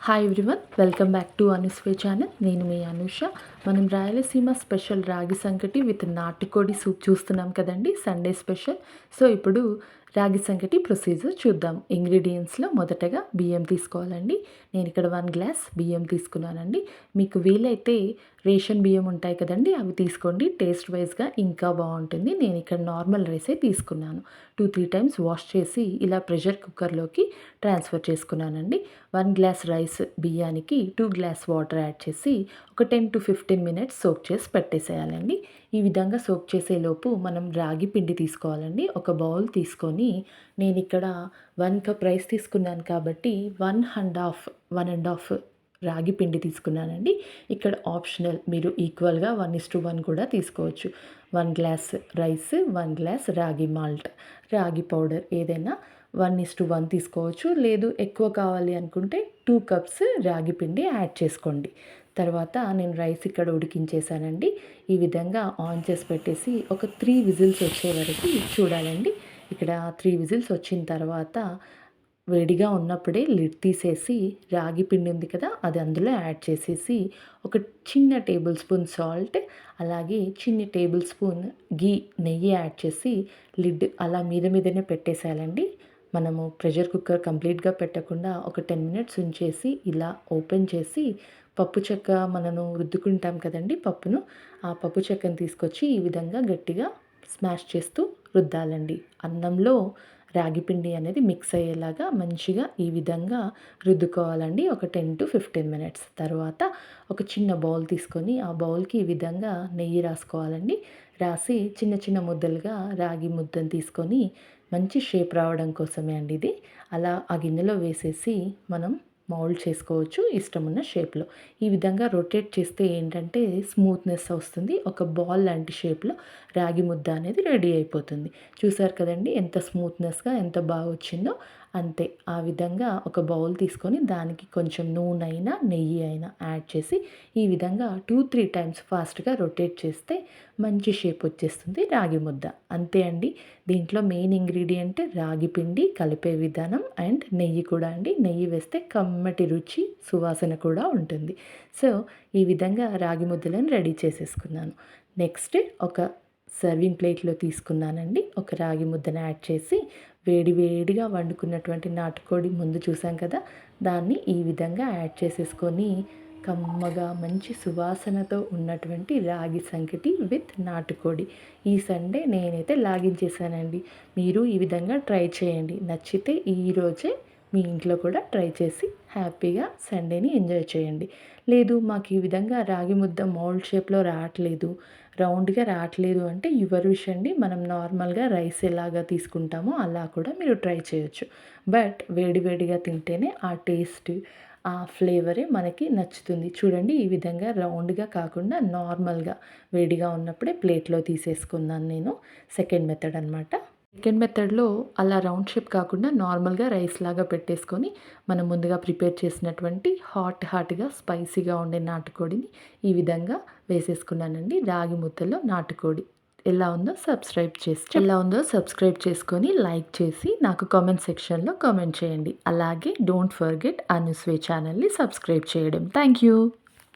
Hi everyone, welcome back to అనుస్వే channel. నేను మీ అనుష. మనం రాయలసీమ స్పెషల్ రాగి సంకటి విత్ నాటుకోడి సూప్ చూస్తున్నాం కదండి, సండే స్పెషల్. సో ఇప్పుడు రాగి సంకటి ప్రొసీజర్ చూద్దాం. ఇంగ్రీడియంట్స్లో మొదటగా బియ్యం తీసుకోవాలండి. నేను ఇక్కడ 1 గ్లాస్ బియ్యం తీసుకున్నానండి. మీకు వీలైతే రేషన్ బియ్యం ఉంటాయి కదండి, అవి తీసుకోండి. టేస్ట్ వైజ్గా ఇంకా బాగుంటుంది. నేను ఇక్కడ నార్మల్ రైసే తీసుకున్నాను. 2-3 టైమ్స్ వాష్ చేసి ఇలా ప్రెషర్ కుక్కర్లోకి ట్రాన్స్ఫర్ చేసుకున్నానండి. 1 గ్లాస్ రైస్ బియ్యానికి 2 గ్లాస్ వాటర్ యాడ్ చేసి ఒక 10-15 మినిట్స్ సోక్ చేసి పెట్టేసేయాలండి. ఈ విధంగా సోక్ చేసేలోపు మనం రాగి పిండి తీసుకోవాలండి. ఒక బౌల్ తీసుకొని నేను ఇక్కడ 1 కప్ రైస్ తీసుకున్నాను కాబట్టి 1.5 రాగి పిండి తీసుకున్నానండి. ఇక్కడ ఆప్షనల్, మీరు ఈక్వల్గా 1:1 కూడా తీసుకోవచ్చు. 1 గ్లాస్ రైస్, 1 గ్లాస్ రాగి మాల్ట్, రాగి పౌడర్ ఏదైనా 1:1 తీసుకోవచ్చు. లేదు ఎక్కువ కావాలి అనుకుంటే 2 కప్స్ రాగి పిండి యాడ్ చేసుకోండి. తర్వాత నేను రైస్ ఇక్కడ ఉడికించేసానండి. ఈ విధంగా ఆన్ చేసి పెట్టేసి ఒక 3 విజిల్స్ వచ్చే వరకు చూడాలండి. ఇక్కడ 3 విజిల్స్ వచ్చిన తర్వాత వేడిగా ఉన్నప్పుడే లిడ్ తీసేసి రాగి పిండి ఉంది కదా, అది అందులో యాడ్ చేసేసి ఒక చిన్న టేబుల్ స్పూన్ సాల్ట్, అలాగే చిన్న టేబుల్ స్పూన్ నెయ్యి యాడ్ చేసి లిడ్ అలా మీదనే పెట్టేసేయాలండి. మనము ప్రెషర్ కుక్కర్ కంప్లీట్గా పెట్టకుండా ఒక 10 మినిట్స్ ఉంచేసి ఇలా ఓపెన్ చేసి పప్పు చెక్క మనము రుద్దుకుంటాం కదండి పప్పును, ఆ పప్పు చెక్కను తీసుకొచ్చి ఈ విధంగా గట్టిగా స్మాష్ చేస్తూ రుద్దాలండి. అన్నంలో రాగి పిండి అనేది మిక్స్ అయ్యేలాగా మంచిగా ఈ విధంగా రుద్దుకోవాలండి ఒక 10-15 మినిట్స్. తర్వాత ఒక చిన్న బౌల్ తీసుకొని ఆ బౌల్కి ఈ విధంగా నెయ్యి రాసుకోవాలండి. రాసి చిన్న చిన్న ముద్దలుగా రాగి ముద్దను తీసుకొని మంచి షేప్ రావడం కోసమే అండి ఇది. అలా ఆ గిన్నెలో వేసేసి మనం మౌల్డ్ చేసుకోవచ్చు ఇష్టమున్న షేప్లో. ఈ విధంగా రొటేట్ చేస్తే ఏంటంటే స్మూత్నెస్ వస్తుంది. ఒక బాల్ లాంటి షేప్లో రాగి ముద్ద అనేది రెడీ అయిపోతుంది. చూసారు కదండి ఎంత స్మూత్నెస్గా ఎంత బాగా వచ్చిందో. అంతే, ఆ విధంగా ఒక బౌల్ తీసుకొని దానికి కొంచెం నూనె అయినా నెయ్యి అయినా యాడ్ చేసి ఈ విధంగా 2-3 టైమ్స్ ఫాస్ట్గా రొటేట్ చేస్తే మంచి షేప్ వచ్చేస్తుంది రాగి ముద్ద. అంతే అండి. దీంట్లో మెయిన్ ఇంగ్రీడియంట్ రాగి పిండి కలిపే విధానం అండ్ నెయ్యి కూడా అండి. నెయ్యి వేస్తే కమ్మటి రుచి సువాసన కూడా ఉంటుంది. సో ఈ విధంగా రాగి ముద్దలను రెడీ చేసేసుకున్నాను. నెక్స్ట్ ఒక సర్వింగ్ ప్లేట్లో తీసుకున్నానండి. ఒక రాగి ముద్దను యాడ్ చేసి వేడిగా వండుకున్నటువంటి నాటుకోడి ముందు చూసాం కదా, దాన్ని ఈ విధంగా యాడ్ చేసేసుకొని కమ్మగా మంచి సువాసనతో ఉన్నటువంటి రాగి సంకటి విత్ నాటుకోడి. ఈ సండే నేనైతే లాగించేసానండి. మీరు ఈ విధంగా ట్రై చేయండి. నచ్చితే ఈరోజే మీ ఇంట్లో కూడా ట్రై చేసి హ్యాపీగా సండేని ఎంజాయ్ చేయండి. లేదు మాకు ఈ విధంగా రాగి ముద్ద మౌల్డ్ షేప్లో రావట్లేదు, రౌండ్గా రావట్లేదు అంటే యువర్ విష్ అండి. మనం నార్మల్గా రైస్ ఎలాగా తీసుకుంటామో అలా కూడా మీరు ట్రై చేయొచ్చు. బట్ వేడిగా తింటేనే ఆ టేస్ట్, ఆ ఫ్లేవరే మనకి నచ్చుతుంది. చూడండి ఈ విధంగా రౌండ్గా కాకుండా నార్మల్గా వేడిగా ఉన్నప్పుడే ప్లేట్లో తీసేసుకున్నాను నేను. సెకండ్ మెథడ్ అనమాట. సెకండ్ మెథడ్లో అలా రౌండ్ షేప్ కాకుండా నార్మల్గా రైస్ లాగా పెట్టేసుకొని మనం ముందుగా ప్రిపేర్ చేసినటువంటి హాట్గా స్పైసీగా ఉండే నాటుకోడిని ఈ విధంగా వేసేసుకున్నానండి. రాగి ముద్దలో నాటుకోడి ఎలా ఉందో సబ్స్క్రైబ్ చేసుకొని లైక్ చేసి నాకు కామెంట్ సెక్షన్లో కామెంట్ చేయండి. అలాగే డోంట్ ఫర్గెట్ అనుస్వే ఛానల్ని సబ్స్క్రైబ్ చేయడం. Thank you.